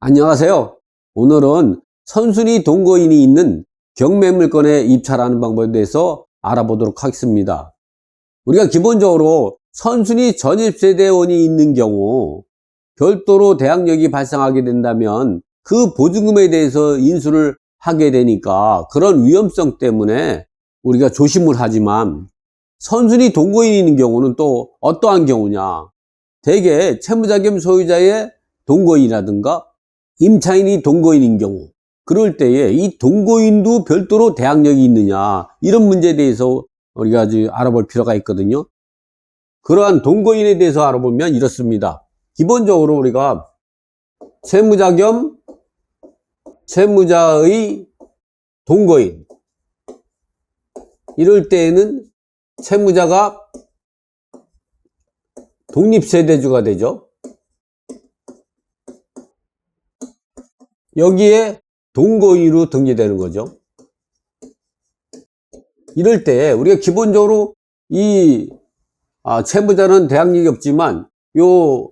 안녕하세요. 오늘은 선순위 동거인이 있는 경매물건에 입찰하는 방법에 대해서 알아보도록 하겠습니다. 우리가 기본적으로 선순위 전입세대원이 있는 경우 별도로 대항력이 발생하게 된다면 그 보증금에 대해서 인수를 하게 되니까 그런 위험성 때문에 우리가 조심을 하지만, 선순위 동거인이 있는 경우는 또 어떠한 경우냐, 대개 채무자 겸 소유자의 동거인이라든가 임차인이 동거인인 경우, 그럴 때에 이 동거인도 별도로 대항력이 있느냐, 이런 문제에 대해서 우리가 아주 알아볼 필요가 있거든요. 그러한 동거인에 대해서 알아보면 이렇습니다. 기본적으로 우리가 채무자 겸 채무자의 동거인, 이럴 때에는 채무자가 독립세대주가 되죠. 여기에 동거인으로 등재되는 거죠. 이럴 때 우리가 기본적으로 이 채무자는 대항력이 없지만 요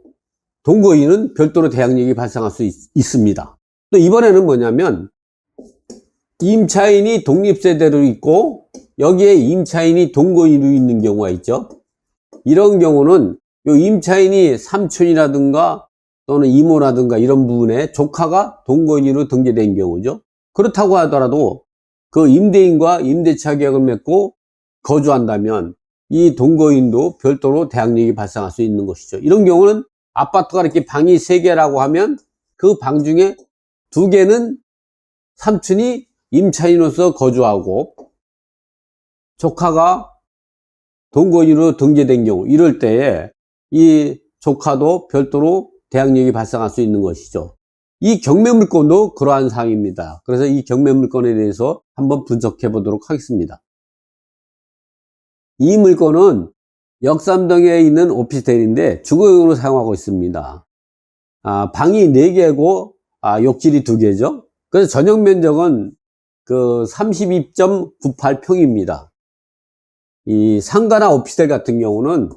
동거인은 별도로 대항력이 발생할 수 있습니다. 또 이번에는 뭐냐면, 임차인이 독립세대로 있고 여기에 임차인이 동거인으로 있는 경우가 있죠. 이런 경우는 요 임차인이 삼촌이라든가 또는 이모라든가 이런 부분에 조카가 동거인으로 등재된 경우죠. 그렇다고 하더라도 그 임대인과 임대차 계약을 맺고 거주한다면 이 동거인도 별도로 대항력이 발생할 수 있는 것이죠. 이런 경우는 아파트가 이렇게 방이 3개라고 하면 그 방 중에 2개는 삼촌이 임차인으로서 거주하고 조카가 동거인으로 등재된 경우, 이럴 때에 이 조카도 별도로 대항력이 발생할 수 있는 것이죠. 이 경매물건도 그러한 사항입니다. 그래서 이 경매물건에 대해서 한번 분석해 보도록 하겠습니다. 이 물건은 역삼동에 있는 오피스텔인데 주거용으로 사용하고 있습니다. 방이 4개고 욕실이 2개죠. 그래서 전용 면적은 그 32.98평입니다. 이 상가나 오피스텔 같은 경우는,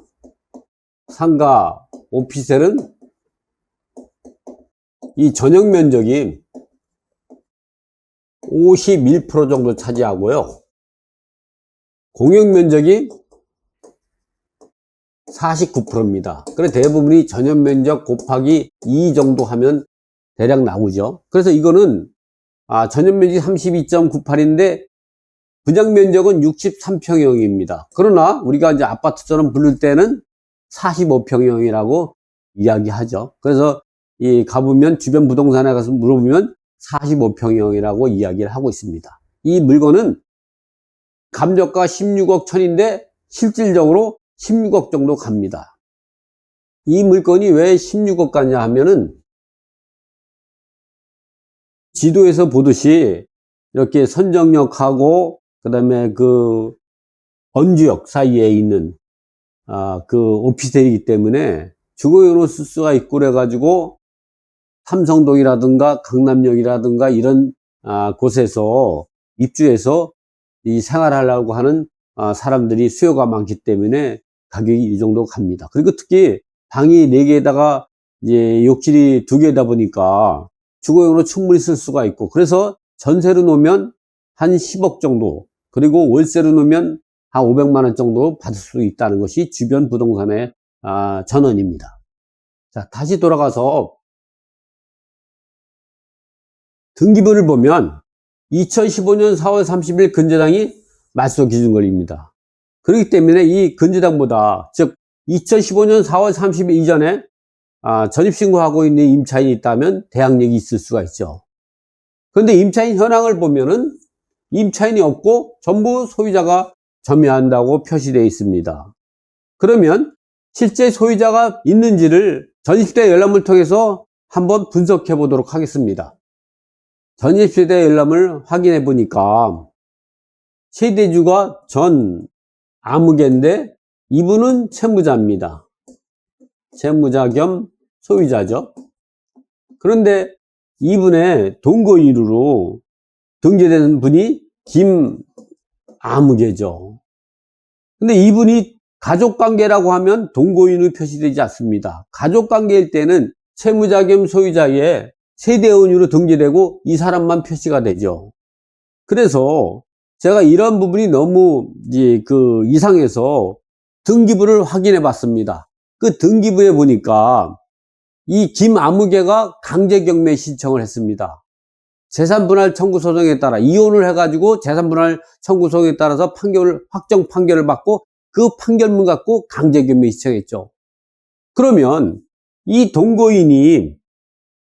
상가 오피스텔은 이 전용 면적이 51% 정도 차지하고요, 공용 면적이 49%입니다. 그래서 대부분이 전용 면적 곱하기 2 정도 하면 대략 나오죠. 그래서 이거는 전용 면적이 32.98인데 분양 면적은 63평형입니다. 그러나 우리가 이제 아파트처럼 부를 때는 45평형이라고 이야기하죠. 그래서 가보면 주변 부동산에 가서 물어보면 45평형이라고 이야기를 하고 있습니다. 이 물건은 감정가 16억 천인데 실질적으로 16억 정도 갑니다. 이 물건이 왜 16억 가냐 하면은, 지도에서 보듯이 이렇게 선정역하고 그 다음에 그 언주역 사이에 있는 그 오피스텔이기 때문에 주거용으로 쓸 수가 있고, 그래가지고 삼성동이라든가 강남역이라든가 이런 곳에서 입주해서 이 생활하려고 하는 사람들이 수요가 많기 때문에 가격이 이 정도 갑니다. 그리고 특히 방이 4개에다가 이제 욕실이 2개다 보니까 주거용으로 충분히 쓸 수가 있고, 그래서 전세로 놓으면 한 10억 정도, 그리고 월세로 놓으면 한 500만 원 정도 받을 수 있다는 것이 주변 부동산의 전언입니다. 자, 다시 돌아가서 등기부를 보면 2015년 4월 30일 근저당이 말소 기준거래입니다. 그렇기 때문에 이 근저당보다, 즉 2015년 4월 30일 이전에 전입신고하고 있는 임차인이 있다면 대항력이 있을 수가 있죠. 그런데 임차인 현황을 보면은 임차인이 없고 전부 소유자가 점유한다고 표시되어 있습니다. 그러면 실제 소유자가 있는지를 전입세대 열람을 통해서 한번 분석해 보도록 하겠습니다. 전입세대 열람을 확인해 보니까 세대주가 전 아무개인데 이분은 채무자입니다. 채무자 겸 소유자죠. 그런데 이분의 동거인으로 등재된 분이 김아무개죠. 근데 이분이 가족관계라고 하면 동거인으로 표시되지 않습니다. 가족관계일 때는 채무자 겸 소유자의 세대원으로 등재되고 이 사람만 표시가 되죠. 그래서 제가 이런 부분이 너무 이상해서 등기부를 확인해 봤습니다. 그 등기부에 보니까 이 김아무개가 강제경매 신청을 했습니다. 재산분할 청구 소송에 따라 이혼을 해가지고 재산분할 청구 소송에 따라서 확정 판결을 받고 그 판결문 갖고 강제경매 신청했죠. 그러면 이 동거인이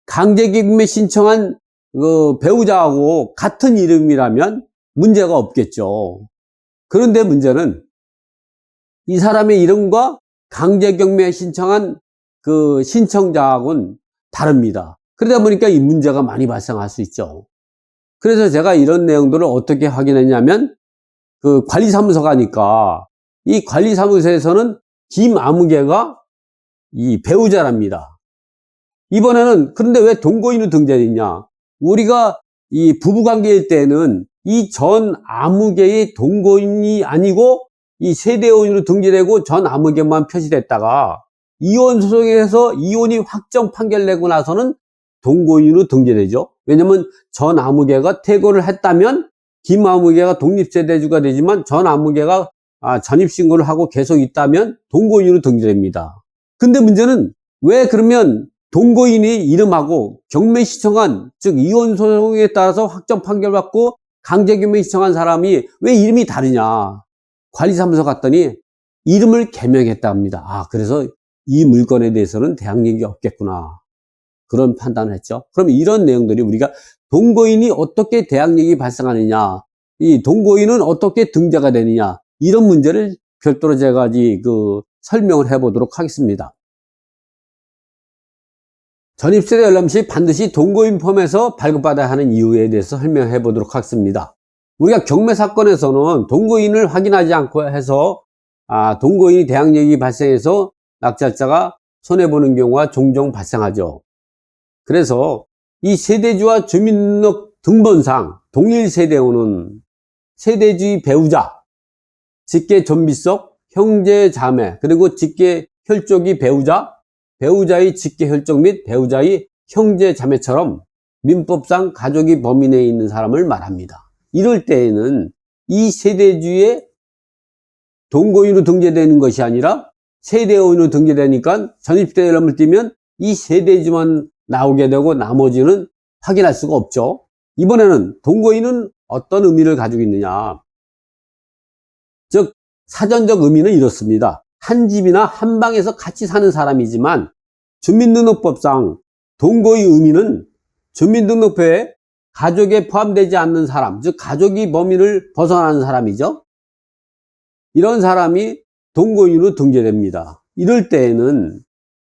강제경매 신청한 그 배우자하고 같은 이름이라면 문제가 없겠죠. 그런데 문제는 이 사람의 이름과 강제경매 신청한 그 신청자하고는 다릅니다. 그러다 보니까 이 문제가 많이 발생할 수 있죠. 그래서 제가 이런 내용들을 어떻게 확인했냐면 그 관리사무소 가니까 이 관리사무소에서는 김아무개가 이 배우자랍니다. 이번에는 그런데 왜 동거인으로 등재됐냐? 우리가 이 부부관계일 때는 이 전 아무개의 동거인이 아니고 이 세대원으로 등재되고 전 아무개만 표시됐다가 이혼 소송에서 이혼이 확정 판결 내고 나서는 동거인으로 등재되죠. 왜냐면 전 아무개가 퇴거를 했다면 김아무개가 독립세대주가 되지만 전 아무개가 전입신고를 하고 계속 있다면 동거인으로 등재됩니다. 근데 문제는 왜 그러면 동거인의 이름하고 경매 신청한, 즉 이혼 소송에 따라서 확정 판결 받고 강제경매 신청한 사람이 왜 이름이 다르냐? 관리사무소 갔더니 이름을 개명했다 합니다. 그래서 이 물건에 대해서는 대항력이 없겠구나. 그런 판단을 했죠. 그럼 이런 내용들이 우리가 동거인이 어떻게 대항력이 발생하느냐, 이 동거인은 어떻게 등재가 되느냐, 이런 문제를 별도로 제가 설명을 해보도록 하겠습니다. 전입세대 열람 시 반드시 동거인 폼에서 발급받아야 하는 이유에 대해서 설명해 보도록 하겠습니다. 우리가 경매 사건에서는 동거인을 확인하지 않고 해서 동거인이 대항력이 발생해서 낙찰자가 손해보는 경우가 종종 발생하죠. 그래서 이 세대주와 주민등록 등본상 동일 세대원은 세대주의 배우자, 직계 존비속, 형제 자매, 그리고 직계 혈족이 배우자, 배우자의 직계 혈족 및 배우자의 형제 자매처럼 민법상 가족이 범위 내에 있는 사람을 말합니다. 이럴 때에는 이 세대주의 동거인으로 등재되는 것이 아니라 세대원으로 등재되니까 전입세대 열람을 띄면 이 세대주만 나오게 되고 나머지는 확인할 수가 없죠. 이번에는 동거인은 어떤 의미를 가지고 있느냐, 즉 사전적 의미는 이렇습니다. 한 집이나 한 방에서 같이 사는 사람이지만 주민등록법상 동거의 의미는 주민등록표에 가족에 포함되지 않는 사람, 즉 가족이 범위를 벗어나는 사람이죠. 이런 사람이 동거인으로 등재됩니다. 이럴 때에는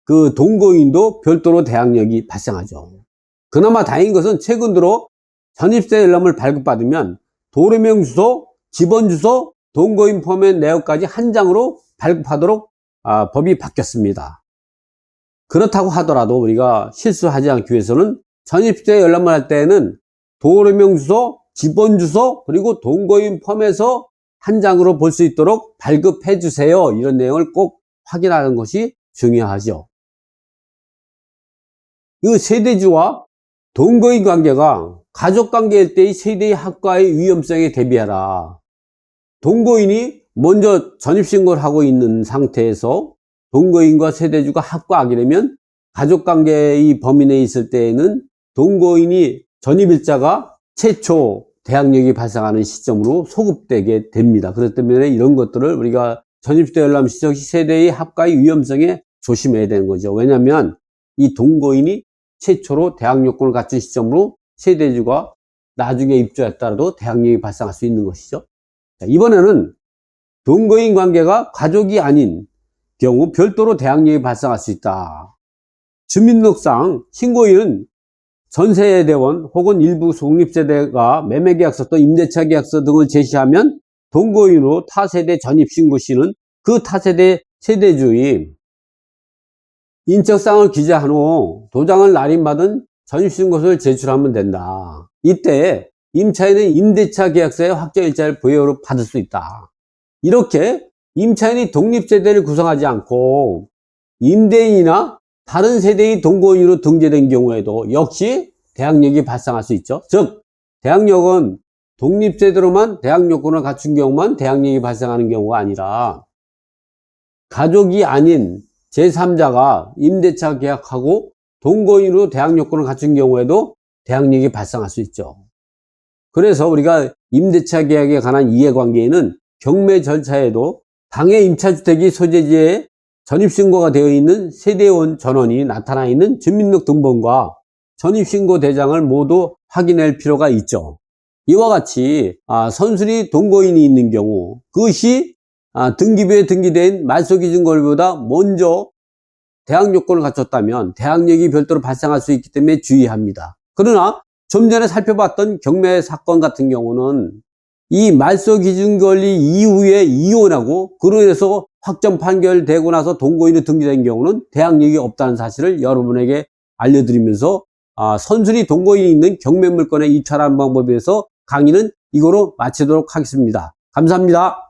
그 동거인도 별도로 대항력이 발생하죠. 그나마 다행인 것은 최근 들어 전입세 열람을 발급받으면 도로명 주소, 집원 주소, 동거인 포맷 내역까지 한 장으로 발급하도록 법이 바뀌었습니다. 그렇다고 하더라도 우리가 실수하지 않기 위해서는 전입세 열람을 할 때에는 도로명 주소, 집원 주소, 그리고 동거인 폼에서 한 장으로 볼 수 있도록 발급해 주세요. 이런 내용을 꼭 확인하는 것이 중요하죠. 이 세대주와 동거인 관계가 가족 관계일 때의 세대의 합과의 위험성에 대비하라. 동거인이 먼저 전입신고를 하고 있는 상태에서 동거인과 세대주가 합과하게 되면 가족관계의 범위 내에 있을 때에는 동거인이 전입일자가 최초 대항력이 발생하는 시점으로 소급되게 됩니다. 그렇기 때문에 이런 것들을 우리가 전입세 열람 시적 세대의 합과의 위험성에 조심해야 되는 거죠. 왜냐하면 이 동거인이 최초로 대항력권을 갖춘 시점으로 세대주가 나중에 입주했더라도 대항력이 발생할 수 있는 것이죠. 자, 이번에는 동거인 관계가 가족이 아닌 경우 별도로 대항력이 발생할 수 있다. 주민등록상 신고인은 전세대원 혹은 일부 독립세대가 매매계약서 또 임대차 계약서 등을 제시하면 동거인으로 타세대 전입신고 시는 그 타세대 세대주의 인적사항을 기재한 후 도장을 날인받은 전입신고서를 제출하면 된다. 이때 임차인은 임대차 계약서의 확정일자를 부여로 받을 수 있다. 이렇게 임차인이 독립세대를 구성하지 않고 임대인이나 다른 세대의 동거인으로 등재된 경우에도 역시 대항력이 발생할 수 있죠. 즉, 대항력은 독립세대로만 대항력권을 갖춘 경우만 대항력이 발생하는 경우가 아니라 가족이 아닌 제3자가 임대차 계약하고 동거인으로 대항력권을 갖춘 경우에도 대항력이 발생할 수 있죠. 그래서 우리가 임대차 계약에 관한 이해관계에는 경매 절차에도 당해 임차주택이 소재지에 전입신고가 되어 있는 세대원 전원이 나타나 있는 주민등록번과 전입신고 대장을 모두 확인할 필요가 있죠. 이와 같이 선순위 동거인이 있는 경우 그것이 등기부에 등기된 말소기준권보다 먼저 대항력권을 갖췄다면 대항력이 별도로 발생할 수 있기 때문에 주의합니다. 그러나 좀 전에 살펴봤던 경매 사건 같은 경우는 이 말소기준권리 이후에 이혼하고 그로 인해서 확정 판결되고 나서 동거인으로 등기된 경우는 대항력이 없다는 사실을 여러분에게 알려드리면서 선순위 동거인이 있는 경매물건에 입찰하는 방법에 대해서 강의는 이거로 마치도록 하겠습니다. 감사합니다.